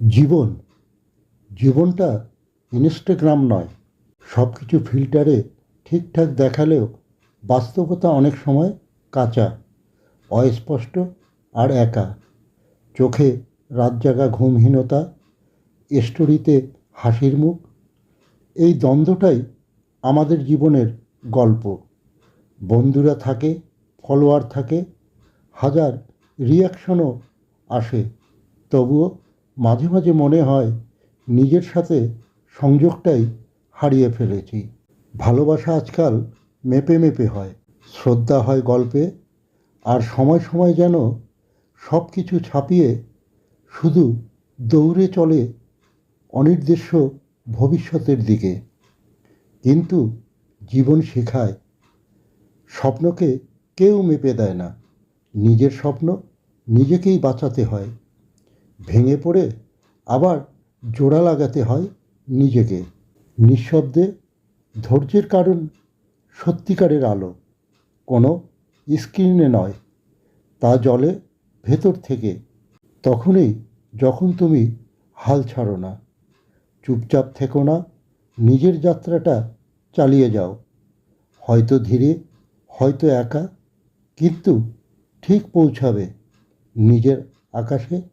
জীবন জীবনটা ইনস্টাগ্রাম নয়। সব কিছু ফিল্টারে ঠিকঠাক দেখালেও বাস্তবতা অনেক সময় কাঁচা, অস্পষ্ট আর একা। চোখে রাত জাগা ঘুমহীনতা, স্টোরিতে হাসির মুখ, এই দ্বন্দ্বটাই আমাদের জীবনের গল্প। বন্ধুরা থাকে, ফলোয়ার থাকে, হাজার রিয়াকশনও আসে, তবুও মাঝে মাঝে মনে হয় নিজের সাথে সংযোগটাই হারিয়ে ফেলেছি। ভালোবাসা আজকাল মেপে মেপে হয়, শ্রদ্ধা হয় গল্পে, আর সময় সময় যেন সব কিছু ছাপিয়ে শুধু দৌড়ে চলে অনির্দিষ্ট ভবিষ্যতের দিকে। কিন্তু জীবন শেখায় স্বপ্নকে কেউ মেপে দেয় না, নিজের স্বপ্ন নিজেকেই বাঁচাতে হয়। ভেঙে পড়ে আবার জোড়া লাগাতে হয় নিজেকে। নিঃশব্দে ধৈর্যের কারণ সত্যিকারের আলো, কোনো স্ক্রিনে নয়, তা জ্বলে ভেতর থেকে। তখনই যখন তুমি হাল ছাড়ো না, চুপচাপ থেকো না, নিজের যাত্রাটা চালিয়ে যাও। হয়তো ধীরে, হয়তো একা, কিন্তু ঠিক পৌঁছাবে নিজের আকাশে।